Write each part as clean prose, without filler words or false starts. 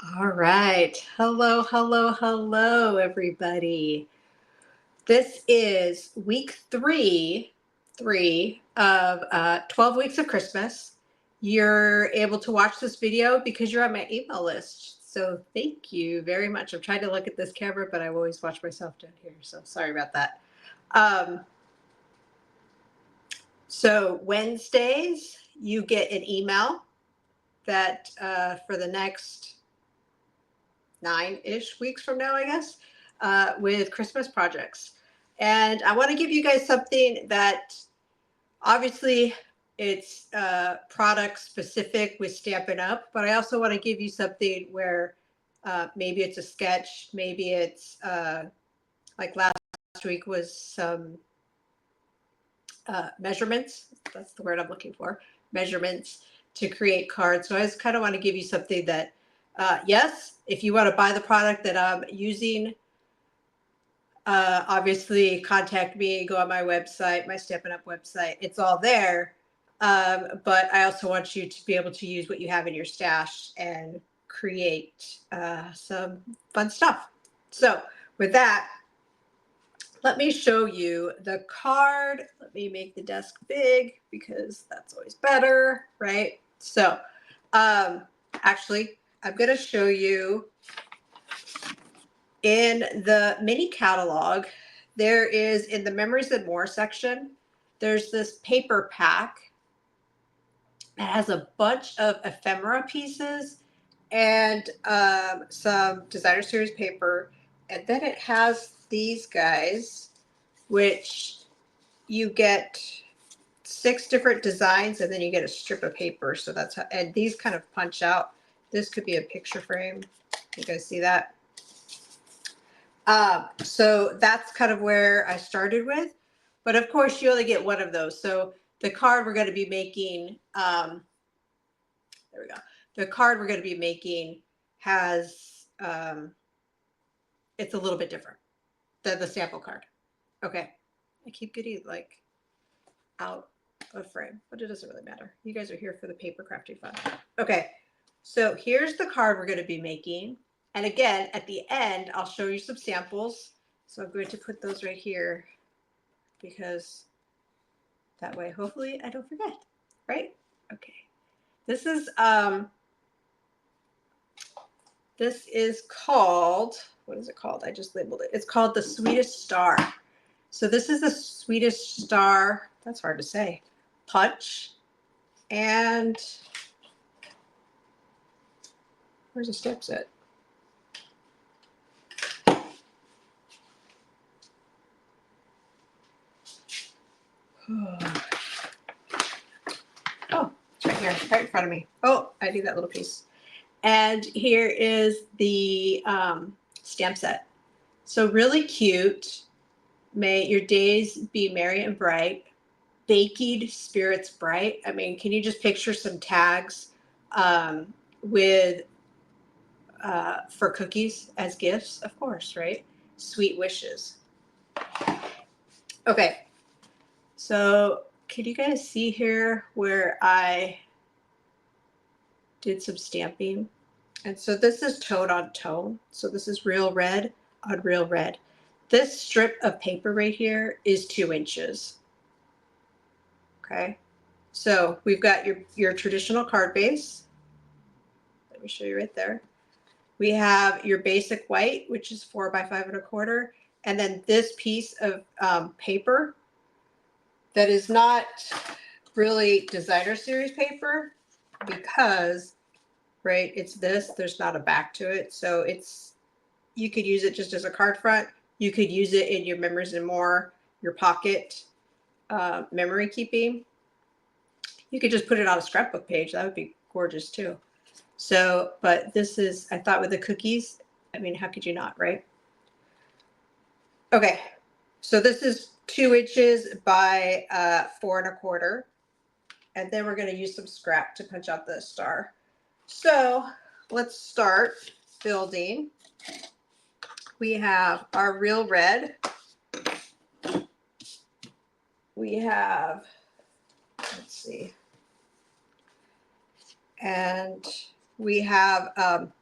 All right. Hello, hello, hello, everybody. This is week three of 12 weeks of Christmas. You're able to watch this video because you're on my email list. So thank you very much. I'm trying to look at this camera, but I always watch myself down here. So sorry about that. Um, so Wednesdays, you get an email that for the next 9-ish weeks from now, I guess, with Christmas projects. And I want to give you guys something that obviously it's product specific with Stampin' Up, but I also want to give you something where maybe it's a sketch, maybe it's like last week was some measurements. That's the word I'm looking for, measurements to create cards. So I just kind of want to give you something that, yes, if you want to buy the product that I'm using, obviously contact me, go on my website, my Stampin' Up website. It's all there. But I also want you to be able to use what you have in your stash and create some fun stuff. So with that, let me show you the card. Let me make the desk big because that's always better, right? So actually, I'm going to show you in the mini catalog. There is, in the Memories and More section, there's this paper pack that has a bunch of ephemera pieces and some designer series paper. And then it has these guys, which you get 6 different designs, and then you get a strip of paper. So that's how, and these kind of punch out. This could be a picture frame. You guys see that? So that's kind of where I started with. But of course, you only get one of those. So the card we're going to be making, there we go. The card we're going to be making has, it's a little bit different than the sample card. Okay. I keep getting like out of frame, but it doesn't really matter. You guys are here for the paper crafting fun. Okay. So here's the card we're going to be making. And again, at the end, I'll show you some samples. So I'm going to put those right here because that way, hopefully I don't forget, right? Okay. This is called, what is it called? I just labeled it. It's called the Sweetest Star. So this is the Sweetest Star, that's hard to say, punch. And where's the stamp set? Oh, it's right here, right in front of me. Oh, I need that little piece. And here is the stamp set. So really cute. May your days be merry and bright. Bakied spirits bright. I mean, can you just picture some tags with for cookies as gifts? Of course, right? Sweet wishes. Okay. So can you guys see here where I did some stamping? And so this is tone on tone. So this is real red on real red. This strip of paper right here is 2 inches. Okay. So we've got your traditional card base. Let me show you right there. We have your basic white, which is 4 by 5 1/4. And then this piece of paper that is not really designer series paper because, right, it's this, there's not a back to it. So it's, you could use it just as a card front. You could use it in your Memories and More, your pocket memory keeping. You could just put it on a scrapbook page. That would be gorgeous too. So, but this is, I thought with the cookies, I mean, how could you not, right? Okay, so this is 2 inches by 4 1/4. And then we're going to use some scrap to punch out the star. So let's start building. We have our real red. We have, let's see, and we have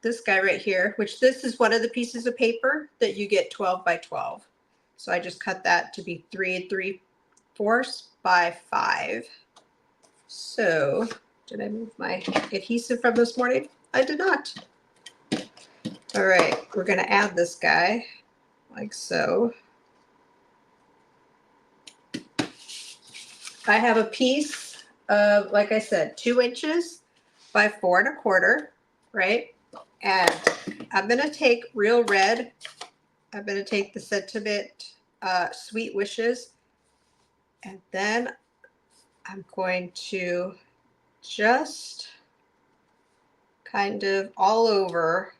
this guy right here, which this is one of the pieces of paper that you get 12 by 12. So I just cut that to be 3 3/4 by 5. So did I move my adhesive from this morning? I did not. All right, we're going to add this guy like so. I have a piece of, like I said, 2 inches by 4 1/4, right? And I'm going to take Real Red. I'm going to take the Sentiment Sweet Wishes. And then I'm going to just kind of all over.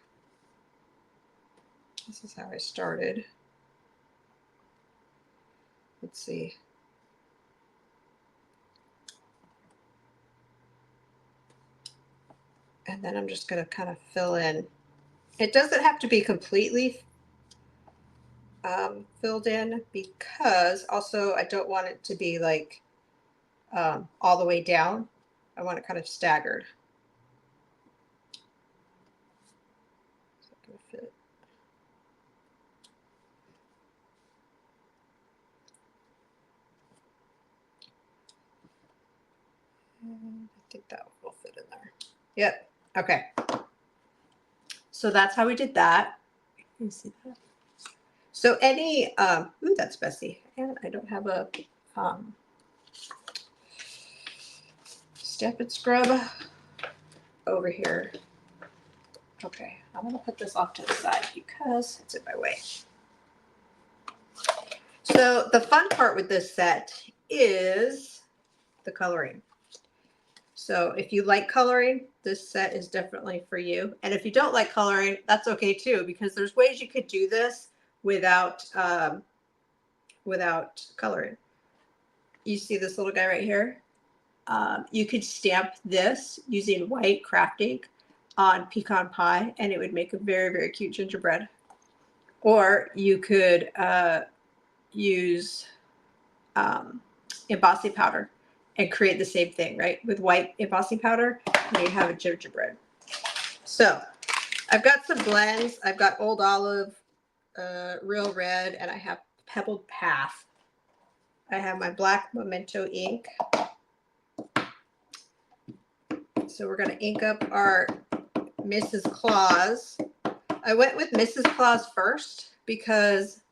This is how I started. Let's see. And then I'm just going to kind of fill in. It doesn't have to be completely filled in, because also I don't want it to be like all the way down. I want it kind of staggered. So I'm going to fit. I think that will fit in there. Yep. Okay. So that's how we did that. Can you see that? So any, ooh, that's Bessie. And I don't have a Step and Scrub over here. Okay, I'm gonna put this off to the side because it's in my way. So the fun part with this set is the coloring. So if you like coloring, this set is definitely for you. And if you don't like coloring, that's okay too, because there's ways you could do this without without coloring. You see this little guy right here? You could stamp this using white craft ink on pecan pie, and it would make a very, very cute gingerbread. Or you could use embossing powder and create the same thing, right? With white embossing powder, and you have a gingerbread. So I've got some blends. I've got Old Olive, Real Red, and I have Pebbled Path. I have my black Memento ink. So we're going to ink up our Mrs. Claus. I went with Mrs. Claus first because,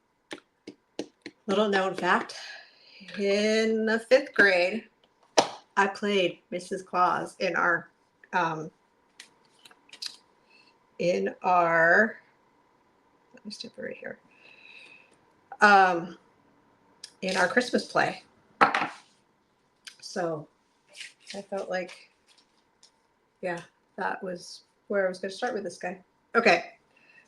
little known fact, in the 5th grade, I played Mrs. Claus in our let me step right here, in our Christmas play. So I felt like, yeah, that was where I was going to start with this guy. Okay,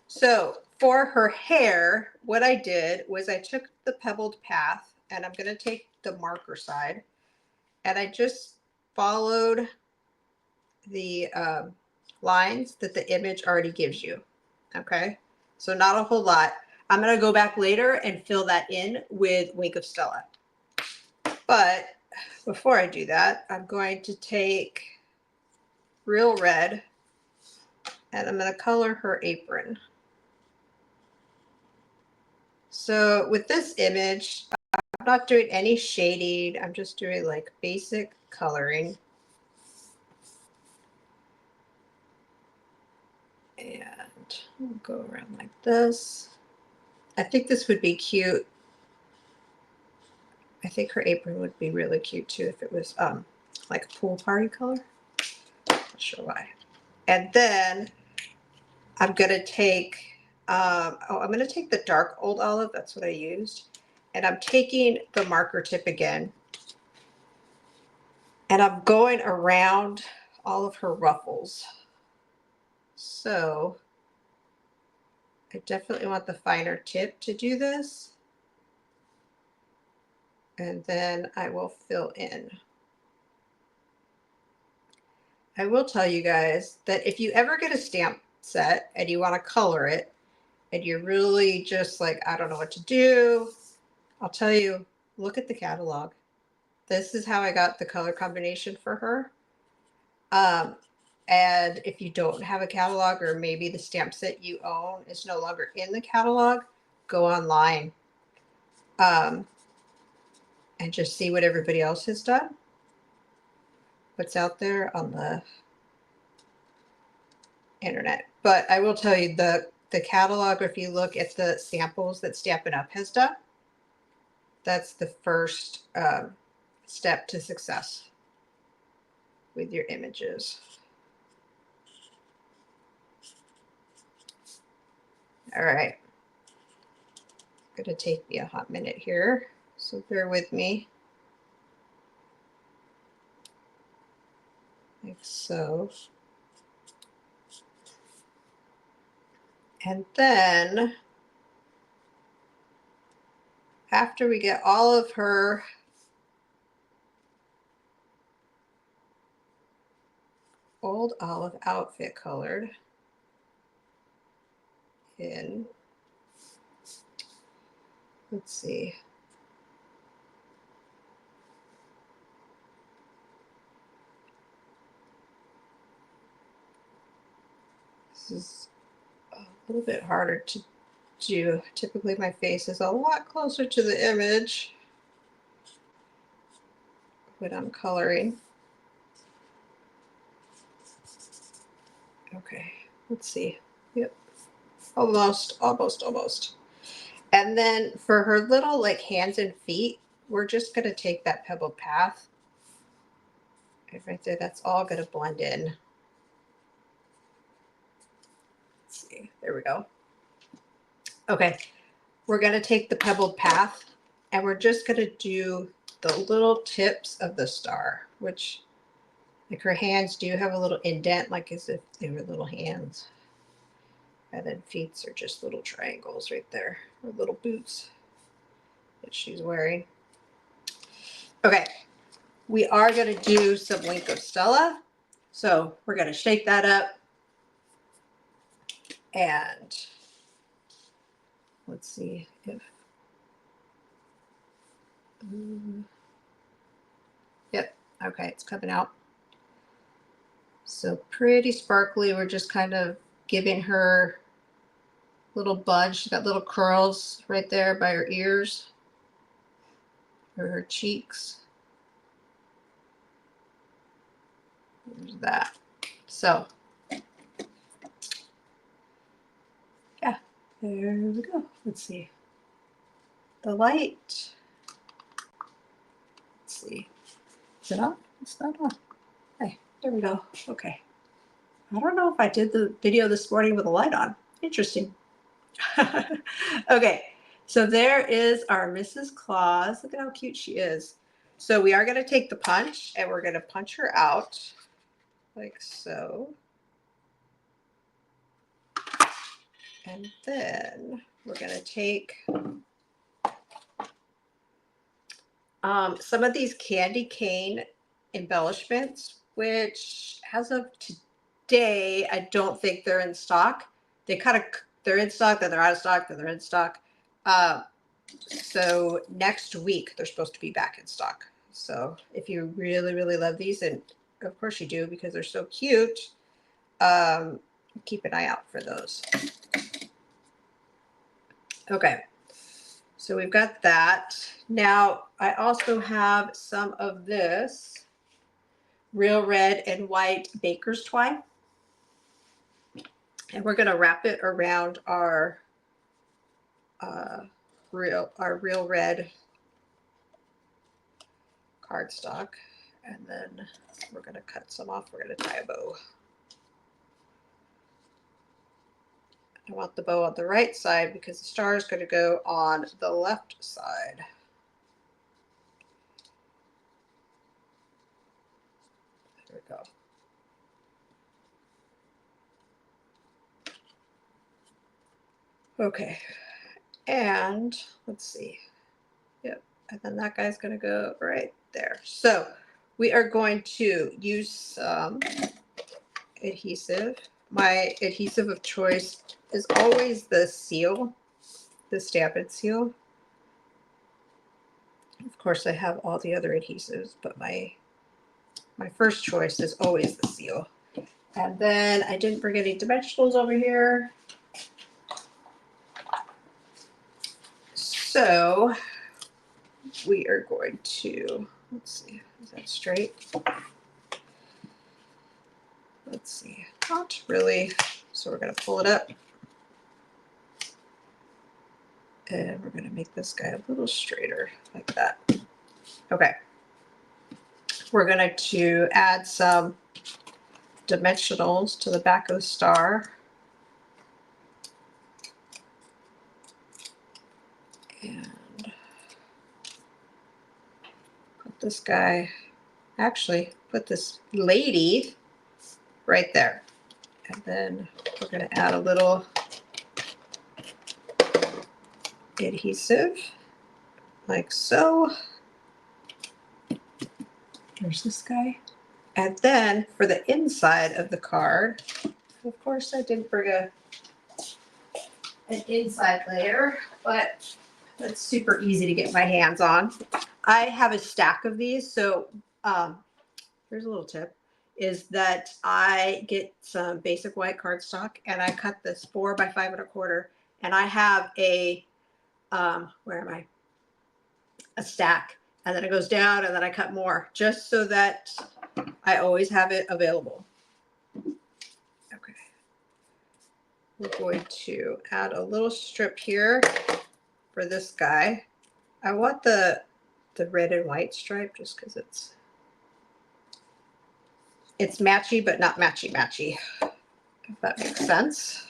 so for her hair, what I did was I took the Pebbled Path, and I'm going to take the marker side, and I just followed the lines that the image already gives you. Okay, so not a whole lot. I'm going to go back later and fill that in with Wink of Stella. But before I do that, I'm going to take Real Red, and I'm going to color her apron. So with this image, I'm not doing any shading. I'm just doing like basic coloring. And we'll go around like this. I think this would be cute. I think her apron would be really cute too if it was like a pool party color. Not sure why. And then I'm gonna take I'm gonna take the dark Old Olive. That's what I used. And I'm taking the marker tip again, and I'm going around all of her ruffles. So I definitely want the finer tip to do this. And then I will fill in. I will tell you guys that if you ever get a stamp set and you want to color it, and you're really just like, I don't know what to do, I'll tell you, look at the catalog. This is how I got the color combination for her. And if you don't have a catalog, or maybe the stamp set you own is no longer in the catalog, go online and just see what everybody else has done, what's out there on the internet. But I will tell you, the catalog, if you look at the samples that Stampin' Up! Has done, that's the first step to success with your images. All right. It's going to take me a hot minute here, so bear with me. Like so. And then after we get all of her Old Olive outfit colored in, let's see, this is a little bit harder to do. Typically my face is a lot closer to the image when I'm coloring. Okay, let's see. Yep, almost. And then for her little like hands and feet, we're just gonna take that pebbled path. And right there, that's all gonna blend in. Let's see, there we go. Okay, we're gonna take the pebbled path and we're just gonna do the little tips of the star, which like her hands do have a little indent, like as if they were little hands. And then feet are just little triangles right there, or little boots that she's wearing. Okay, we are going to do some Link of Stella. So we're going to shake that up. And let's see if, yep, okay, it's coming out. So pretty sparkly. We're just kind of giving her little budge. She's got little curls right there by her ears, or her cheeks. There's that. So yeah, there we go. Let's see. The light. Let's see. Is it on? It's not on. Hey, there we go. Okay. I don't know if I did the video this morning with the light on. Interesting. Okay. So there is our Mrs. Claus. Look at how cute she is. So we are going to take the punch and we're going to punch her out like so. And then we're going to take some of these candy cane embellishments, which as of today, I don't think they're in stock. They're in stock, then they're out of stock, then they're in stock. So next week, they're supposed to be back in stock. So if you really, really love these, and of course you do because they're so cute, keep an eye out for those. Okay. So we've got that. Now, I also have some of this real red and white baker's twine. And we're going to wrap it around our real red cardstock. And then we're going to cut some off. We're going to tie a bow. I want the bow on the right side because the star is going to go on the left side. There we go. Okay, and let's see. Yep, and then that guy's going to go right there. So we are going to use some adhesive. My adhesive of choice is always the seal, the Stampin' Seal. Of course, I have all the other adhesives, but my first choice is always the seal. And then I didn't bring any dimensionals over here. So we are going to, let's see, is that straight? Let's see, not really. So we're going to pull it up. And we're going to make this guy a little straighter like that. Okay. We're going to add some dimensionals to the back of the star. And put this guy, actually put this lady right there. And then we're going to add a little adhesive like so. There's this guy. And then for the inside of the card, of course I didn't bring an inside layer, but that's super easy to get my hands on. I have a stack of these, so here's a little tip, is that I get some basic white cardstock and I cut this 4 by 5 1/4, and I have a, where am I? A stack, and then it goes down and then I cut more just so that I always have it available. Okay. We're going to add a little strip here for this guy. I want the red and white stripe just because it's matchy but not matchy, if that makes sense.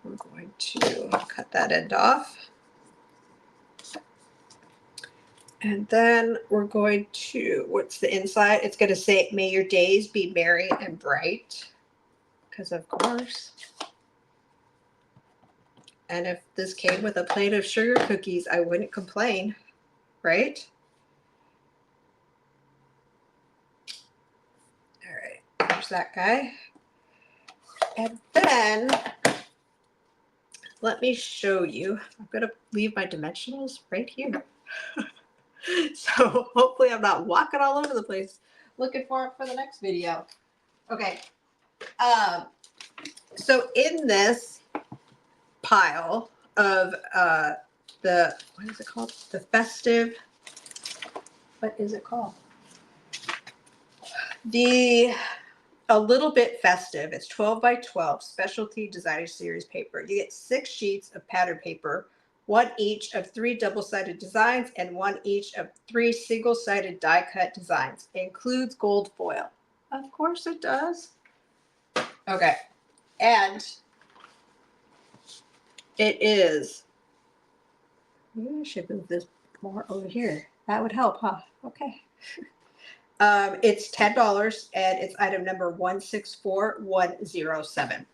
I'm going to cut that end off. And then we're going to, what's the inside? It's going to say, may your days be merry and bright, because of course. And if this came with a plate of sugar cookies, I wouldn't complain, right? All right, there's that guy. And then let me show you. I'm going to leave my dimensionals right here. So hopefully I'm not walking all over the place looking for it for the next video. Okay. So in this pile of the, what is it called? The festive, what is it called? A little bit festive. It's 12 by 12 specialty designer series paper. You get 6 sheets of pattern paper, 1 each of 3 double-sided designs and 1 each of 3 single-sided die-cut designs. It includes gold foil. Of course it does. Okay. And it is, maybe I should move this more over here. That would help, huh? Okay. It's $10 and it's item number 164107.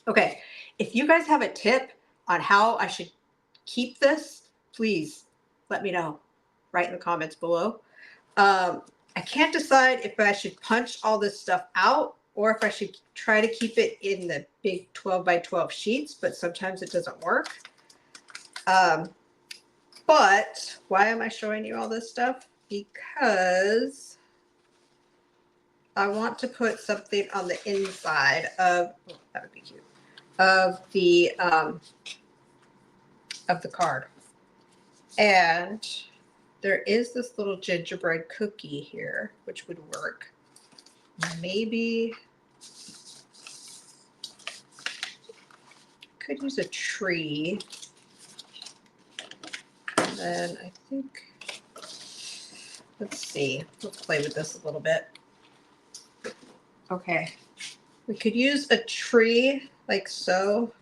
Okay, if you guys have a tip on how I should keep this, please let me know right in the comments below. I can't decide if I should punch all this stuff out or if I should try to keep it in the big 12 by 12 sheets, but sometimes it doesn't work. But why am I showing you all this stuff? Because I want to put something on the inside of, oh, that would be cute, of the card. And there is this little gingerbread cookie here, which would work. Maybe could use a tree. And then I think, let's see, let's play with this a little bit. Okay, we could use a tree like so,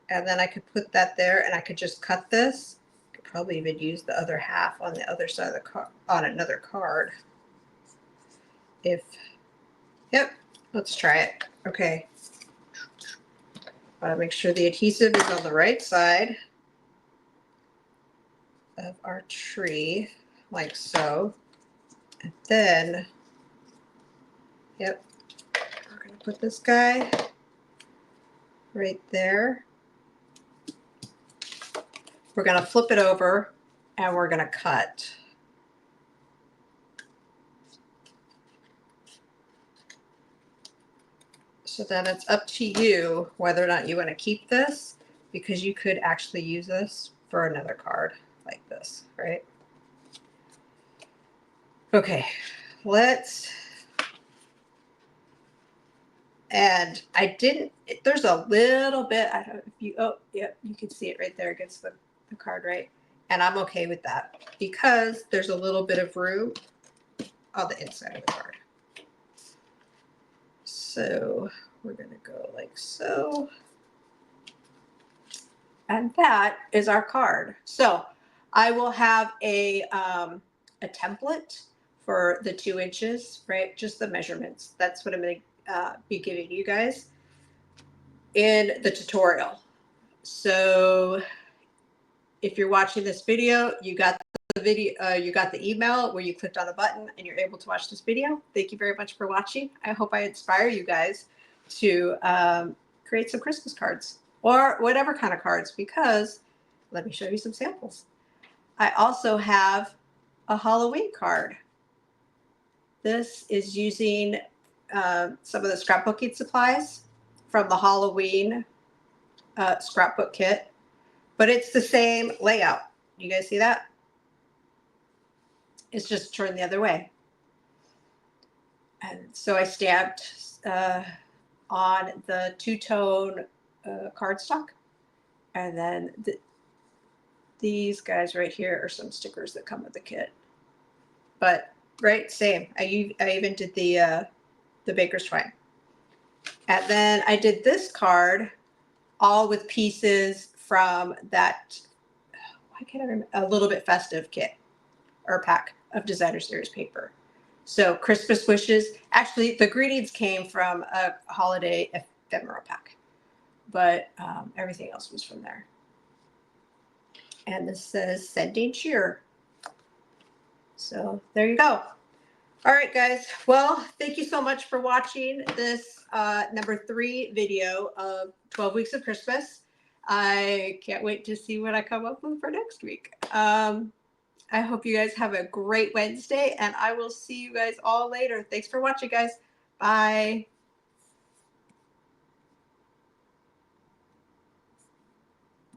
and then I could put that there and I could just cut this. Could probably even use the other half on the other side of the card, on another card. If, yep, let's try it. Okay. Gotta make sure the adhesive is on the right side of our tree, like so. And then, yep, we're gonna put this guy right there. We're gonna flip it over and we're gonna cut. So then it's up to you whether or not you want to keep this, because you could actually use this for another card like this, right? Okay, and I didn't, there's a little bit, I don't know if you, oh, yeah, you can see it right there against the card, right? And I'm okay with that because there's a little bit of room on the inside of the card. So we're going to go like so. And that is our card. So I will have a template for the 2 inches, right? Just the measurements. That's what I'm going to be giving you guys in the tutorial. So if you're watching this video, you got the video, you got the email where you clicked on a button and you're able to watch this video. Thank you very much for watching. I hope I inspire you guys to create some Christmas cards or whatever kind of cards, because let me show you some samples. I also have a Halloween card. This is using some of the scrapbooking supplies from the Halloween scrapbook kit, but it's the same layout. You guys see that? It's just turned the other way. And so I stamped on the 2-tone cardstock. And then these guys right here are some stickers that come with the kit. But right, same. I even did the baker's twine. And then I did this card all with pieces from that, why can't I remember, a Little Bit Festive kit or pack of Designer Series paper. So Christmas wishes. Actually, the greetings came from a holiday ephemera pack, but everything else was from there. And this says sending cheer. So there you go. All right, guys. Well, thank you so much for watching this number 3 video of 12 Weeks of Christmas. I can't wait to see what I come up with for next week. I hope you guys have a great Wednesday, and I will see you guys all later. Thanks for watching, guys. Bye.